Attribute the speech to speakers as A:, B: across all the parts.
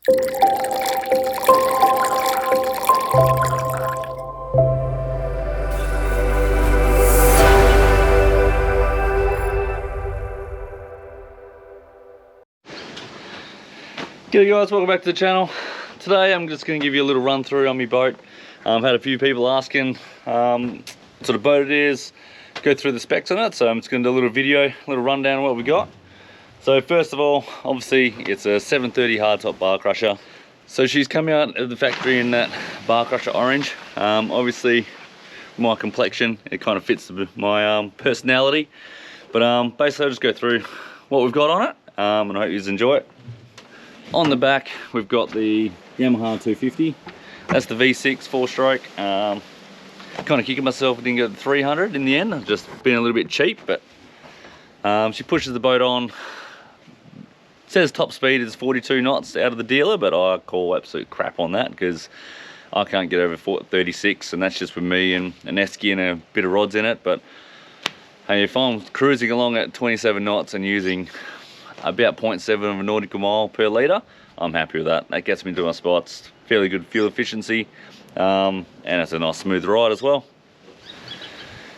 A: G'day guys, welcome back to the channel. Today I'm just going to give you a little run through on my boat. I've had a few people asking what sort of boat it is, go through the specs on it, so I'm just going to do a little video, a little rundown of what we got. So first of all, obviously it's a 730 hardtop Barcrusher. So she's coming out of the factory in that Barcrusher orange. Obviously my complexion, it kind of fits my personality. But basically I'll just go through what we've got on it, and I hope you enjoy it. On the back, we've got the Yamaha 250. That's the V6 4-stroke. Kind of kicking myself, I didn't get the 300 in the end. I've just been a little bit cheap, but she pushes the boat on. It says top speed is 42 knots out of the dealer, but I call absolute crap on that because I can't get over 36, and that's just with me and an esky and a bit of rods in it. But hey, if I'm cruising along at 27 knots and using about 0.7 of a nautical mile per litre, I'm happy with that. That gets me to my spots. Fairly good fuel efficiency, and it's a nice smooth ride as well.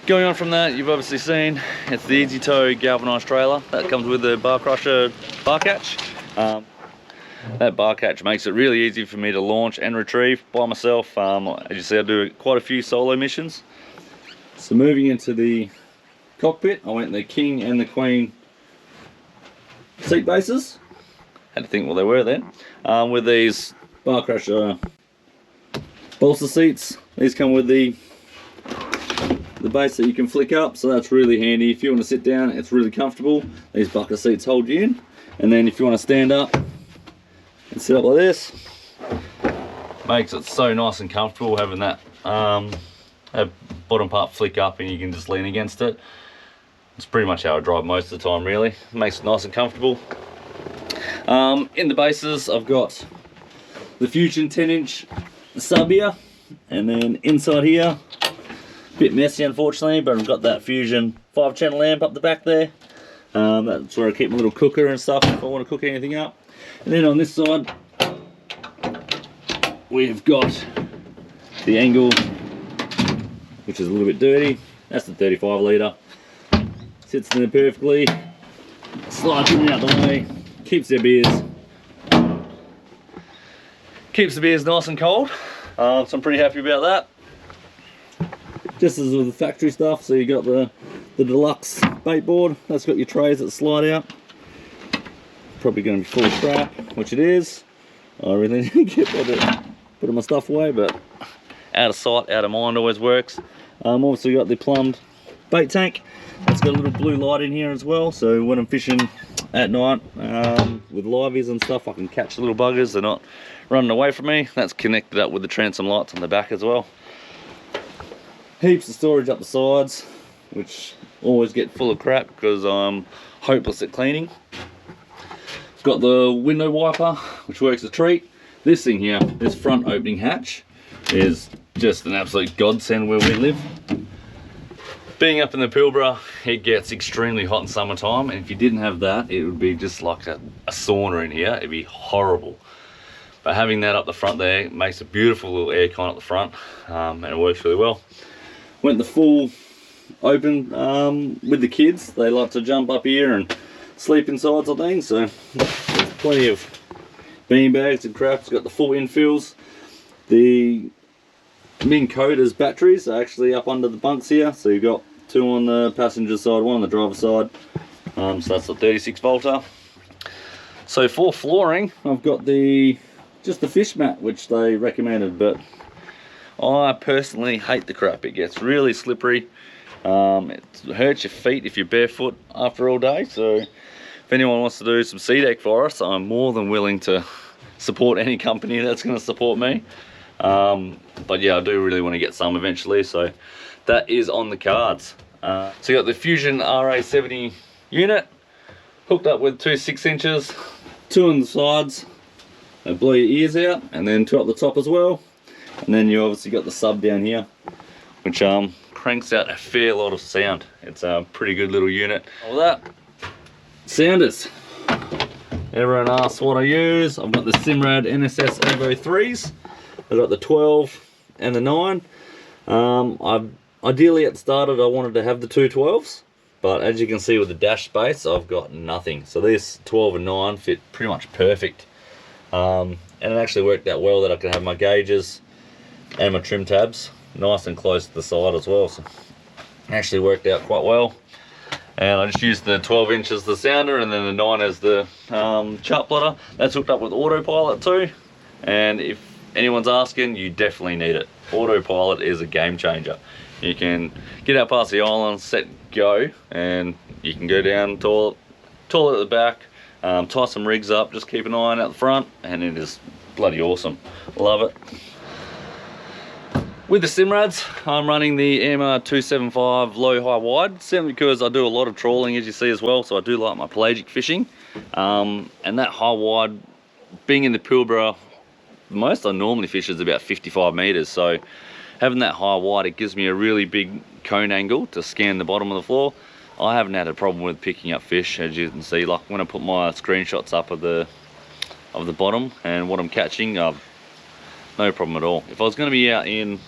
A: Going on from that, you've obviously seen it's the Easy Tow galvanised trailer that comes with the Barcrusher bar catch. That bar catch makes it really easy for me to launch and retrieve by myself. As you see, I do quite a few solo missions. So moving into the cockpit, I went the King and the Queen seat bases. Had to think what they were then. With these Barcrusher bolster seats, these come with the base that you can flick up, so that's really handy. If you want to sit down, it's really comfortable. These bucket seats hold you in, and then if you want to stand up and sit up like this, makes it so nice and comfortable having that bottom part flick up and you can just lean against it. It's pretty much how I drive most of the time, really. It makes it nice and comfortable. In the bases, I've got the Fusion 10-inch sub here, and then inside here, a bit messy unfortunately, but I've got that Fusion 5-channel lamp up the back there. That's where I keep my little cooker and stuff if I want to cook anything up. And then on this side, we've got the Angle, which is a little bit dirty. That's the 35 litre. Sits in there perfectly, slides in out the way, keeps the beers nice and cold. So I'm pretty happy about that. Just as with the factory stuff, so you got the deluxe bait board. That's got your trays that slide out. Probably going to be full of crap, which it is. I really need to get putting my stuff away, but out of sight, out of mind always works. Also got the plumbed bait tank. It's got a little blue light in here as well, so when I'm fishing at night with liveys and stuff, I can catch the little buggers. They're not running away from me. That's connected up with the transom lights on the back as well. Heaps of storage up the sides, which always get full of crap because I'm hopeless at cleaning. Got the window wiper, which works a treat. This thing here, this front opening hatch, is just an absolute godsend where we live. Being up in the Pilbara, it gets extremely hot in summertime, and if you didn't have that, it would be just like a sauna in here. It'd be horrible. But having that up the front there makes a beautiful little aircon up the front, and it works really well. Went the full open with the kids. They like to jump up here and sleep inside sort of things, so there's plenty of bean bags and crap. It's got the full infills. The Ming Coda's batteries are actually up under the bunks here, so you've got 2 on the passenger side, 1 on the driver's side. So that's the 36 volter. So for flooring, I've got just the fish mat, which they recommended, but I personally hate the crap. It gets really slippery. It hurts your feet if you're barefoot after all day. So if anyone wants to do some sea deck for us, I'm more than willing to support any company that's going to support me. But yeah, I do really want to get some eventually, so that is on the cards. So you got the Fusion RA70 unit hooked up with 2 6-inches, 2 on the sides, they blow your ears out, and then 2 up the top as well. And then you obviously got the sub down here, which cranks out a fair lot of sound. It's a pretty good little unit. All that sounders, Everyone asks what I use. I've got the Simrad NSS Evo 3s. I've got the 12 and the 9. Ideally at the started I wanted to have the two 12s, but as you can see with the dash space I've got nothing. So this 12 and 9 fit pretty much perfect. And it actually worked out well that I could have my gauges and my trim tabs nice and close to the side as well. So it actually worked out quite well. And I just used the 12 inch as the sounder and then the 9 as the chart plotter. That's hooked up with autopilot too. And if anyone's asking, you definitely need it. Autopilot is a game changer. You can get out past the island, set, go, and you can go down toilet at the back, tie some rigs up, just keep an eye on out the front, and it is bloody awesome. Love it. With the Simrads, I'm running the EMA 275 low, high, wide, simply because I do a lot of trawling, as you see as well, so I do like my pelagic fishing. And that high, wide, being in the Pilbara, the most I normally fish is about 55 meters, so having that high, wide, it gives me a really big cone angle to scan the bottom of the floor. I haven't had a problem with picking up fish, as you can see. Like when I put my screenshots up of the bottom and what I'm catching, no problem at all. If I was going to be out in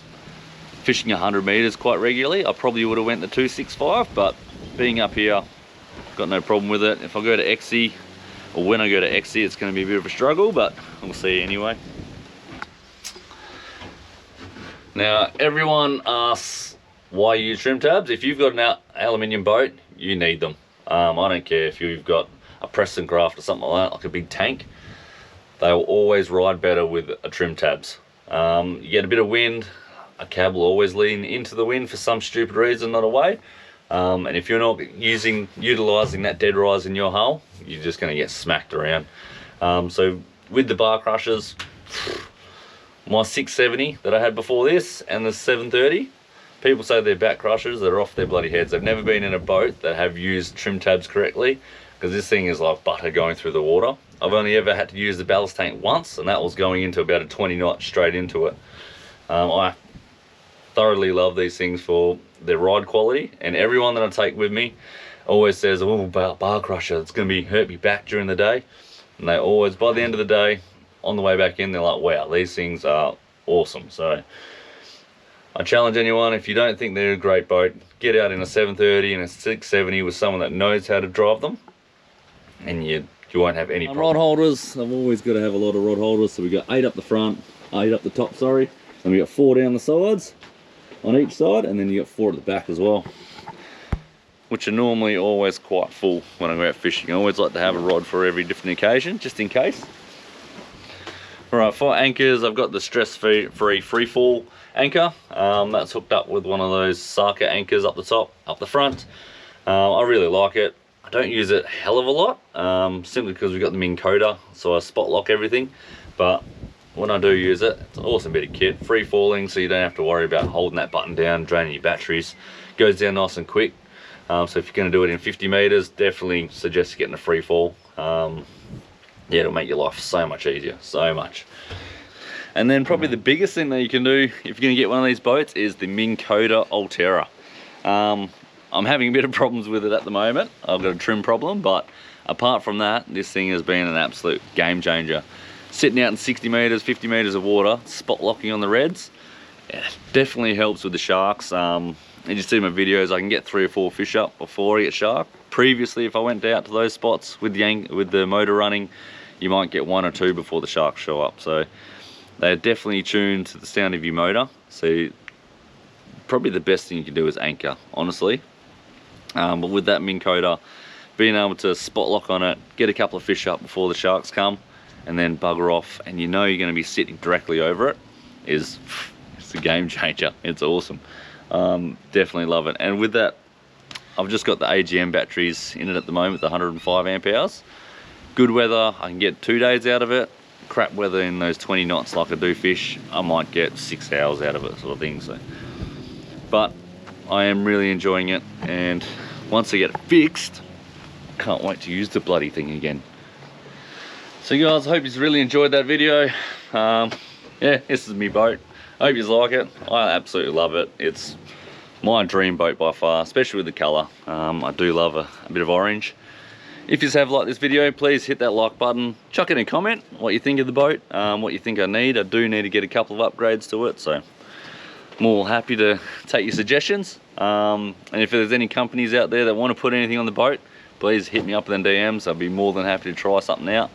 A: fishing 100 meters quite regularly, I probably would have went the 265, but being up here, got no problem with it. If I go to XE, or when I go to XE, it's going to be a bit of a struggle, but we'll see anyway. Now, everyone asks why you use trim tabs. If you've got an aluminium boat, you need them. I don't care if you've got a Preston craft or something like that, like a big tank. They will always ride better with a trim tabs. You get a bit of wind, a cab will always lean into the wind for some stupid reason, not away. And if you're not utilising that dead rise in your hull, you're just going to get smacked around. So with the Barcrushers, my 670 that I had before this and the 730, people say they're Barcrushers, they're off their bloody heads. They've never been in a boat that have used trim tabs correctly, because this thing is like butter going through the water. I've only ever had to use the ballast tank once, and that was going into about a 20 knot straight into it. I thoroughly love these things for their ride quality, and everyone that I take with me always says, oh, Barcrusher, it's going to hurt me back during the day. And they always, by the end of the day, on the way back in, they're like, wow, these things are awesome. So I challenge anyone, if you don't think they're a great boat, get out in a 730 and a 670 with someone that knows how to drive them, and you won't have any problem. Rod holders, I've always got to have a lot of rod holders. So we got 8 up the front, 8 up the top, sorry, and we got 4 down the sides on each side, and then you got 4 at the back as well, which are normally always quite full when I go out fishing. I always like to have a rod for every different occasion, just in case. Alright, for anchors, I've got the stress-free free fall anchor. That's hooked up with one of those Saka anchors up the top, up the front. I really like it. I don't use it a hell of a lot, simply because we've got the Minn Kota, so I spot lock everything. But when I do use it, it's an awesome bit of kit. Free falling, so you don't have to worry about holding that button down, draining your batteries. Goes down nice and quick. So if you're going to do it in 50 meters, definitely suggest getting a free fall. Yeah, it'll make your life so much easier, so much. And then probably the biggest thing that you can do if you're going to get one of these boats is the Minn Kota Ulterra. I'm having a bit of problems with it at the moment. I've got a trim problem, but apart from that, this thing has been an absolute game changer. Sitting out in 60 meters, 50 meters of water, spot locking on the reds, it definitely helps with the sharks. As you see in my videos, I can get 3 or 4 fish up before I get shark. Previously, if I went out to those spots with the motor running, you might get 1 or 2 before the sharks show up. So they're definitely tuned to the sound of your motor. So probably the best thing you can do is anchor, honestly. But with that Minn Kota, being able to spot lock on it, get a couple of fish up before the sharks come, and then bugger off, and you know you're going to be sitting directly over it, it's a game changer. It's awesome. Definitely love it. And with that, I've just got the AGM batteries in it at the moment, the 105 amp hours. Good weather, I can get 2 days out of it. Crap weather in those 20 knots like I do fish, I might get 6 hours out of it, sort of thing. So, but I am really enjoying it, and once I get it fixed, can't wait to use the bloody thing again. So guys, I hope you really enjoyed that video. Yeah, this is my boat. I hope you like it. I absolutely love it. It's my dream boat by far, especially with the colour. I do love a bit of orange. If you have liked this video, please hit that like button. Chuck in a comment what you think of the boat, what you think I need. I do need to get a couple of upgrades to it, so more happy to take your suggestions. And if there's any companies out there that want to put anything on the boat, please hit me up in the DMs. I'll be more than happy to try something out.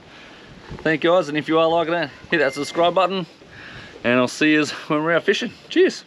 A: Thank you guys, and if you are liking it, hit that subscribe button, and I'll see you when we're out fishing. Cheers.